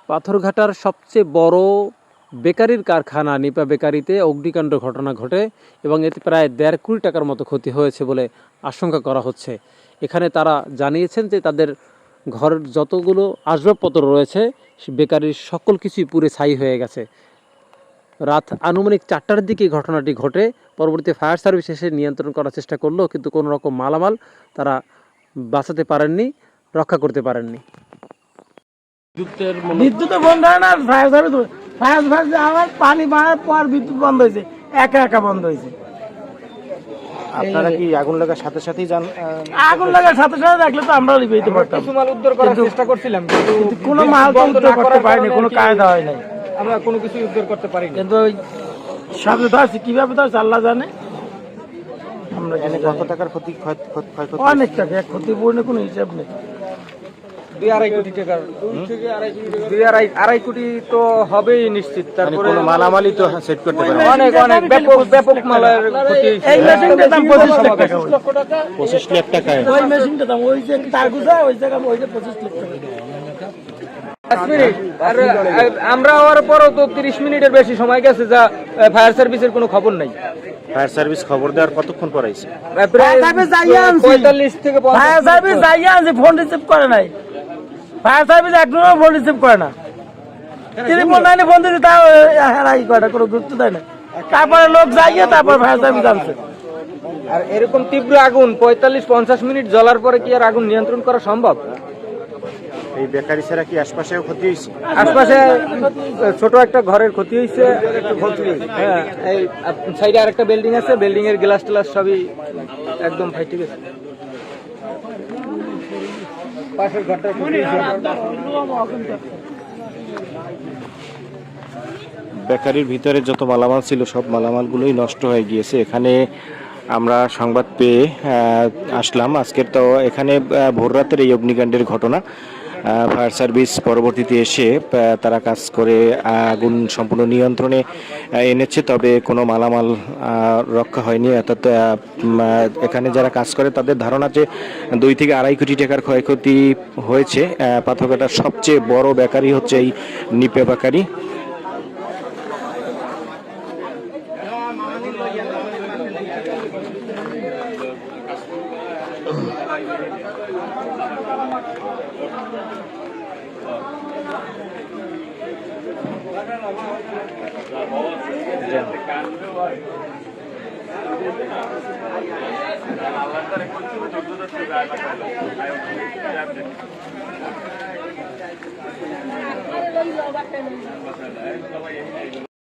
পাথরঘাটার সবচেয়ে বড় বেকারির কারখানা নিপা বেকারিতে অগ্নিকাণ্ড ঘটনা ঘটে এবং এতে প্রায় 1.5 কোটি টাকার মতো ক্ষতি হয়েছে বলে আশঙ্কা করা হচ্ছে। এখানে তারা জানিয়েছেন যে তাদের ঘরের যতগুলো আসবাবপত্র রয়েছে বেকারির সকল কিছুই পুড়ে ছাই হয়ে গেছে। রাত আনুমানিক 4টার দিকে ঘটনাটি ঘটে। পরবর্তী ফায়ার সার্ভিস এসে নিয়ন্ত্রণ করার চেষ্টা করলো, কিন্তু কোনো রকম মালামাল তারা বাঁচাতে পারেননি, রক্ষা করতে পারেননি। বিদ্যুৎ বন্ধ হয় না, ফায়ার সার্ভিস আমার পানি মারার পর বিদ্যুৎ বন্ধ হয়েছে, একা বন্ধ হয়েছে। আপনারা কি আগুন লাগার সাথে সাথেই আগুন লাগার সাথে সাথে দেখলে তো আমরা লিখতে পারতাম। কিছু মাল উদ্ধার করার চেষ্টা করছিলাম, কিন্তু কোনো মাল তো উদ্ধার করতে পারিনি, কোনো কায়দা হয় নাই, আমরা কোনো কিছু উদ্ধার করতে পারিনি। কিন্তু সাথে ধরছি, কিভাবে ধরছি আল্লাহ জানে। আমরা কত টাকার ক্ষতি? অনেক টাকা, ক্ষতিপূরণের কোনো হিসাব নেই। 2-2.5 কোটি টাকার, 2-2.5 কোটি তো হবেই নিশ্চিত। তারপরে মালামালই তো সেট করতে পারে, অনেক ব্যাপক মালের ক্ষতি। এই মেশিনটার দাম 25 লাখ টাকা। 25 লাখ টাকায় ওই মেশিনটার দাম, ওই যে তার গুজা, ওই জায়গা ওই যে 25 লাখ টাকা। 5 মিনিট, আর আমরা হওয়ার পরও তো 30 মিনিটের বেশি সময় গেছে, যা ফায়ার সার্ভিসের কোনো খবর নাই। ফায়ার সার্ভিস খবর দেওয়ার কতক্ষণ পর আইছে? প্রায় 45 থেকে 50। ফায়ার সার্ভিস যাইয়া আছে, ফোন রিসিভ করে নাই। ফায়ার সার্ভিস এখনো ফোন রিসিভ করে না। টেলিফোন লাইনে ফোন দিতে তাও হেরাই করে, কোনো গুরুত্ব দেয় না। তারপরে লোক যাইয়া তারপর ফায়ার সার্ভিস আসছে। আর এরকম তীব্র আগুন 45-50 মিনিট জ্বলার পরে কি আর আগুন নিয়ন্ত্রণ করা সম্ভব? এই বেকারি ছাড়া কি আশপাশেও ক্ষতি হয়েছে? আশপাশে ছোট একটা ঘরের ক্ষতি হয়েছে। হ্যাঁ, এই সাইডে আরেকটা বিল্ডিং আছে, বিল্ডিং এর গ্লাস টেলাস সবই একদম ফাইটে গেছে। পাশের ঘরটা বেকারির ভিতরে যত মালামাল ছিল সব মালামালগুলোই নষ্ট হয়ে গিয়েছে। এখানে আমরা সংবাদ পেয়ে আসলাম। আজকের তো এখানে ভোররাতের এই অগ্নিকাণ্ডের ঘটনা। ফায়ার সার্ভিস পরবর্তীতে এসে তারা কাজ করে আগুন সম্পূর্ণ নিয়ন্ত্রণে এনেছে, তবে কোনো মালামাল রক্ষা হয়নি। অর্থাৎ এখানে যারা কাজ করে তাদের ধারণা যে 2 থেকে 2.5 কোটি টাকার ক্ষয়ক্ষতি হয়েছে। পাথরঘাটার সবচেয়ে বড় বেকারি হচ্ছে এই নিপা বেকারি।